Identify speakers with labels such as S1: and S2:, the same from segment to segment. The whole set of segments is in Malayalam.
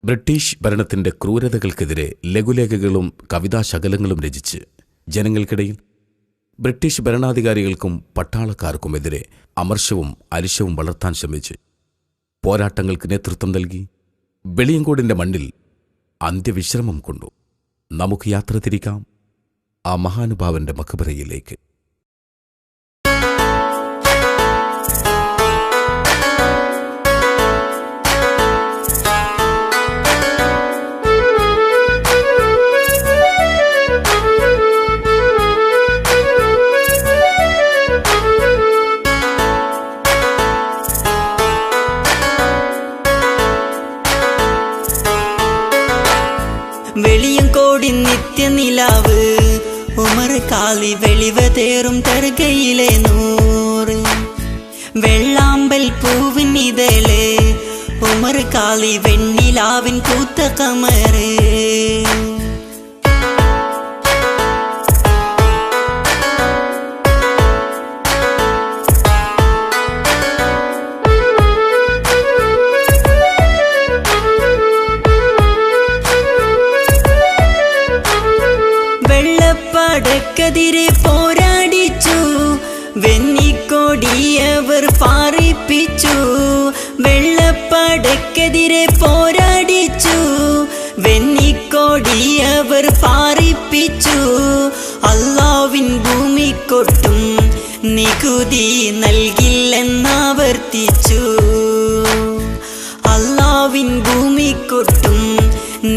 S1: ബ്രിട്ടീഷ് ഭരണത്തിന്റെ ക്രൂരതകൾക്കെതിരെ ലഘുലേഖകളും കവിതാശകലങ്ങളും രചിച്ച് ജനങ്ങൾക്കിടയിൽ ബ്രിട്ടീഷ് ഭരണാധികാരികൾക്കും പട്ടാളക്കാർക്കുമെതിരെ അമർഷവും അരിശവും വളർത്താൻ ശ്രമിച്ച് പോരാട്ടങ്ങൾക്ക് നേതൃത്വം നൽകി വെളിയങ്കോടിന്റെ മണ്ണിൽ അന്ത്യവിശ്രമം കൊണ്ടു. നമുക്ക് യാത്ര തിരിക്കാം ആ മഹാനുഭാവന്റെ മഖബറയിലേക്ക്.
S2: വെളിയങ്കോടി നിത്യനിലാവ് ഉമർ കാളി വെളിവതേറും തർഗയിലെ നൂറ് വെള്ളാമ്പൽ പൂവിനിതള് ഉമർ കാളി വെണ്ണിലാവിൻ കൂത്ത കമറ് വെള്ളപ്പടക്കെതിരെ പോരാടിച്ചു വെന്നിക്കോടിയവർ പാറിപ്പിച്ചു. വെള്ളപ്പടക്കെതിരെ പോരാടിച്ചു വെന്നിക്കോടിയവർ പാറിപ്പിച്ചു. അല്ലാഹുവിൻ ഭൂമിക്കൊട്ടും നികുതി നൽകില്ലെന്നാവർത്തിച്ചു. അല്ലാഹുവിൻ ഭൂമിക്കൊട്ടും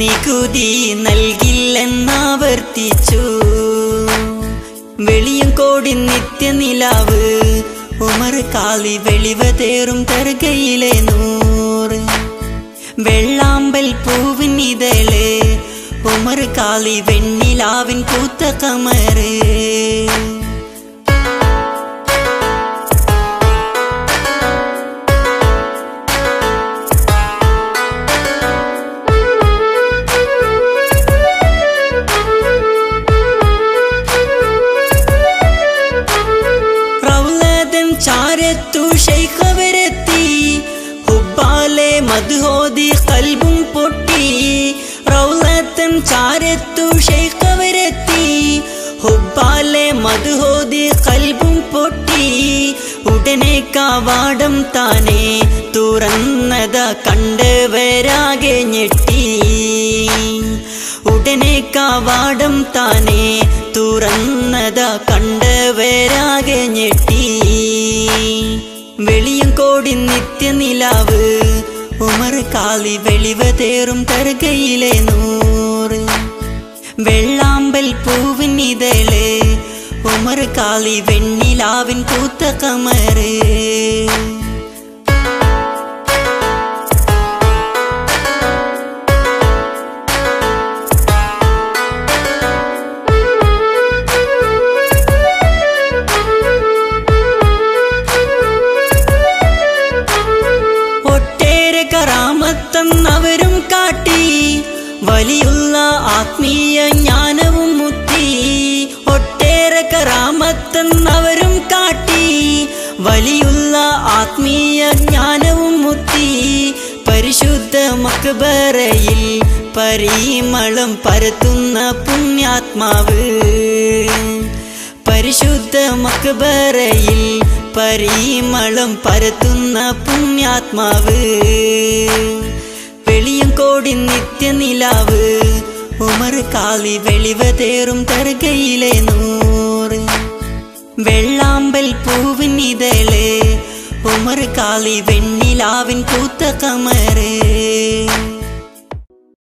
S2: നികുതി നൽകില്ലെന്നാവർത്തിച്ചു. വെളിയങ്കോടി നിത്യനിലാവ് ഉമർ കാളി വെളിവതേറും തർഗയിലെ നൂറ് വെള്ളാമ്പൽ പൂവിനിതള് ഉമർ കാളി വെണ്ണിലാവിൻ കൂത്ത കമറ്. ചാരത്തു ശൈഖവരെത്തി ഹുബ്ബാലെ മദ്ഹോദി കൽബും പൊട്ടി. റൗളത്തൻ ചാരത്തു ശൈഖവരെത്തി ഹുബ്ബാലെ മദ്ഹോദി കൽബും പൊട്ടി. ഉടനെ കവാടം താനെ തുറന്നത കണ്ടവരാകെ ഞെട്ടി. ഉടനെ കവാടം താനെ തുറന്നത കണ്ടവരാകെ ഞെട്ടി. വെളിയങ്കോടി നിത്യനിലാവ് ഉമർ കാളി വെളിവതേറും തർഗയിലെ നൂറ് വെള്ളാമ്പൽ പൂവിനിതള് ഉമർ കാളി വെണ്ണിലാവിൻ കൂത്ത കമറ്. കറാമത്തന്നവരും കാട്ടി വലിയുള്ള ആത്മീയ ജ്ഞാനവും മുത്തി. ഒട്ടേറെ കറാമത്തന്നവരും കാട്ടി വലിയുള്ള ആത്മീയ ജ്ഞാനവും മുത്തി. പരിശുദ്ധ മഖബറയിൽ പരിമളം പരത്തുന്ന പുണ്യാത്മാവ്. പരിശുദ്ധ മഖബറയിൽ പരിമളം പരത്തുന്ന പുണ്യാത്മാവ്. വെളിയങ്കോടി നിത്യനിലാവ് ഉമർ കാളി വെളിവതേറും തർഗയിലെ നൂറ് വെള്ളാമ്പൽ പൂവിനിതള് ഉമർ കാളി വെണ്ണിലാവിൻ കൂത്ത കമറ്.